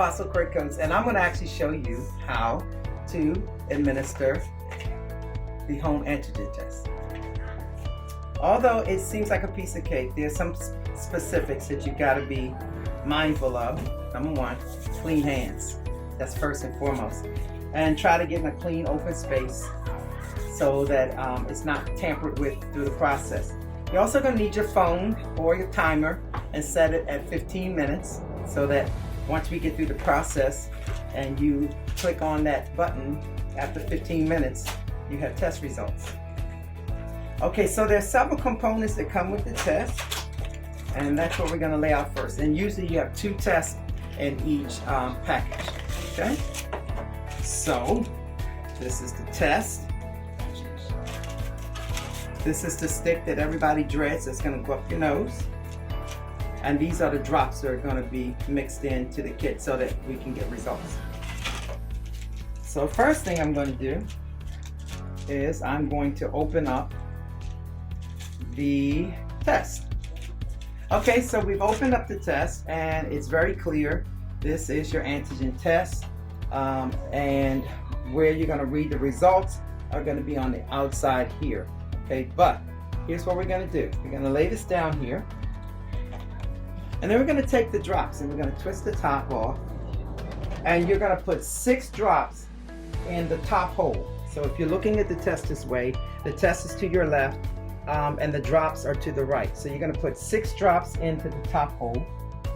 Apostle Kurt Coons, and I'm going to actually show you how to administer the home antigen test. Although it seems like a piece of cake, there's some specifics that you got to be mindful of. Number one, clean hands. That's first and foremost. And try to get in a clean, open space so that it's not tampered with through the process. You're also going to need your phone or your timer and set it at 15 minutes so that once we get through the process and you click on that button after 15 minutes, you have test results. Okay, so there's several components that come with the test, and that's what we're going to lay out first. And usually you have 2 tests in each package. Okay, so this is the test. This is the stick that everybody dreads that's going to go up your nose. And these are the drops that are going to be mixed into the kit so that we can get results. So first thing I'm going to do is I'm going to open up the test. Okay, so we've opened up the test and it's very clear. This is your antigen test, and where you're going to read the results are going to be on the outside here. Okay, but here's what we're going to do. We're going to lay this down here, and then we're going to take the drops and we're going to twist the top off, and you're going to put 6 drops in the top hole. So if you're looking at the test this way, the test is to your left, and the drops are to the right. So you're going to put 6 drops into the top hole,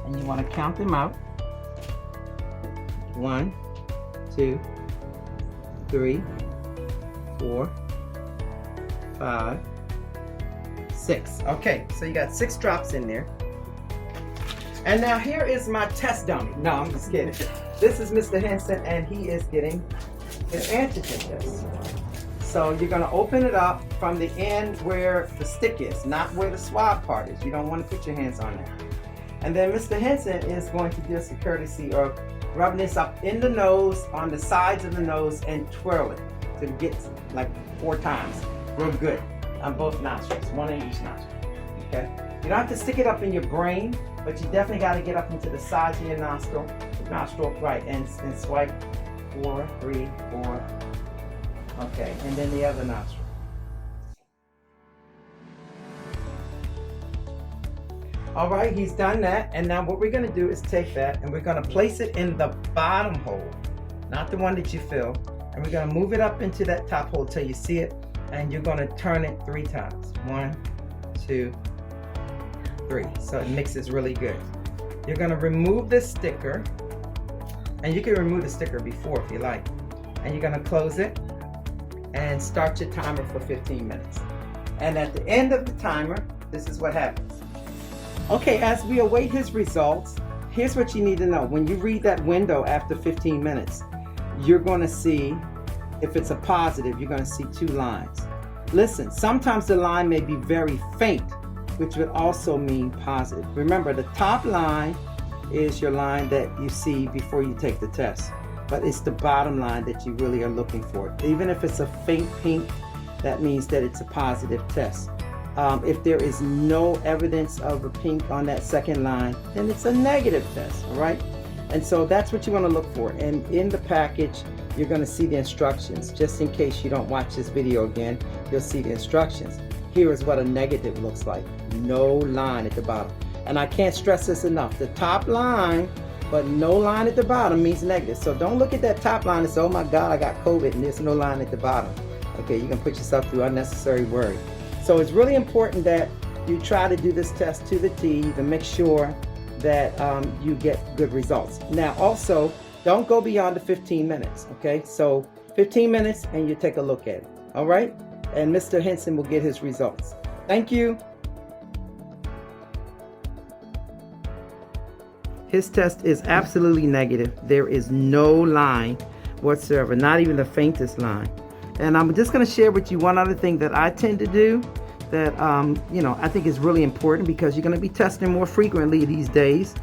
and you want to count them out. 1, 2, 3, 4, 5, 6. Okay, so you got 6 drops in there. And now here is my test dummy. No, I'm just kidding. This is Mr. Henson, and he is getting his antigen test. So you're going to open it up from the end where the stick is, not where the swab part is. You don't want to put your hands on that. And then Mr. Henson is going to do us a courtesy of rubbing this up in the nose, on the sides of the nose, and twirl it to get like 4 times. Real good on both nostrils, 1 in each nostril. Okay? You don't have to stick it up in your brain, but you definitely got to get up into the sides of your nostril, right, and swipe 4, 3, 4. Okay, and then the other nostril. All right, he's done that, and now what we're going to do is take that and we're going to place it in the bottom hole, not the one that you fill, and we're going to move it up into that top hole till you see it, and you're going to turn it 3 times. 1, 2, 3. So it mixes really good. You're going to remove this sticker, and you can remove the sticker before if you like, and you're going to close it and start your timer for 15 minutes. And at the end of the timer, this is what happens. Okay, as we await his results, here's what you need to know. When you read that window after 15 minutes, you're going to see, if it's a positive, you're going to see 2 lines. Listen, sometimes the line may be very faint, which would also mean positive. Remember, the top line is your line that you see before you take the test, but it's the bottom line that you really are looking for. Even if it's a faint pink, that means that it's a positive test. If there is no evidence of a pink on that second line, then it's a negative test, all right? And so that's what you want to look for. And in the package, you're going to see the instructions. Just in case you don't watch this video again, you'll see the instructions. Here is what a negative looks like. No line at the bottom. And I can't stress this enough. The top line, but no line at the bottom means negative. So don't look at that top line and say, oh my God, I got COVID and there's no line at the bottom. Okay, you can put yourself through unnecessary worry. So it's really important that you try to do this test to the T to make sure that you get good results. Now also, don't go beyond the 15 minutes, okay? So 15 minutes and you take a look at it, all right? And Mr. Henson will get his results. Thank you. His test is absolutely negative. There is no line whatsoever, not even the faintest line. And I'm just going to share with you one other thing that I tend to do that, I think is really important, because you're going to be testing more frequently these days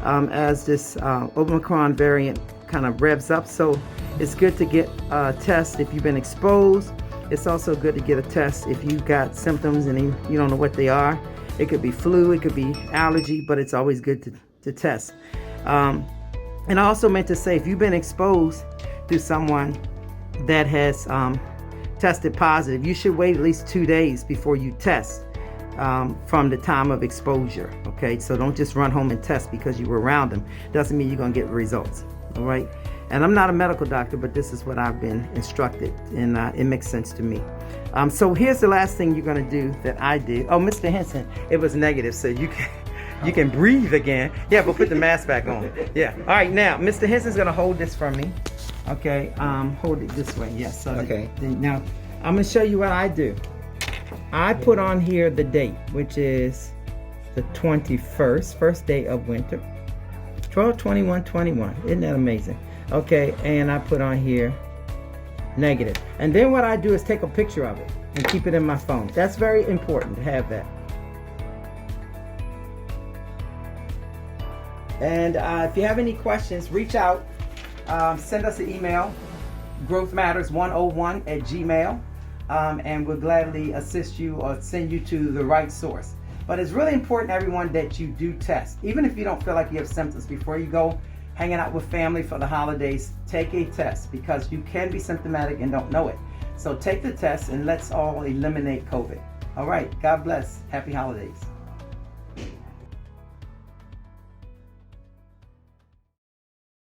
as this Omicron variant kind of revs up. So it's good to get a test if you've been exposed. It's also good to get a test if you've got symptoms and you don't know what they are. It could be flu, it could be allergy, but it's always good to test. And I also meant to say, if you've been exposed to someone that has tested positive, you should wait at least 2 days before you test from the time of exposure. Okay, so don't just run home and test because you were around them. Doesn't mean you're going to get results. All right. And I'm not a medical doctor, but this is what I've been instructed, and it makes sense to me. So here's the last thing you're going to do that I did. Oh, Mr. Henson, it was negative, so you can breathe again. Yeah, but put the mask back on. Yeah. All right, now Mr. Henson's going to hold this for me. Okay. Hold it this way. Yes. So Okay. Now I'm going to show you what I do. I put on here the date, which is the 21st, first day of winter. 12/21/21. Isn't that amazing? Okay, and I put on here negative. And then what I do is take a picture of it and keep it in my phone. That's very important to have that. And if you have any questions, reach out. Send us an email, growthmatters101@gmail.com, and we'll gladly assist you or send you to the right source. But it's really important, everyone, that you do test. Even if you don't feel like you have symptoms, before you go hanging out with family for the holidays, take a test, because you can be symptomatic and don't know it. So take the test, and let's all eliminate COVID. All right. God bless. Happy holidays.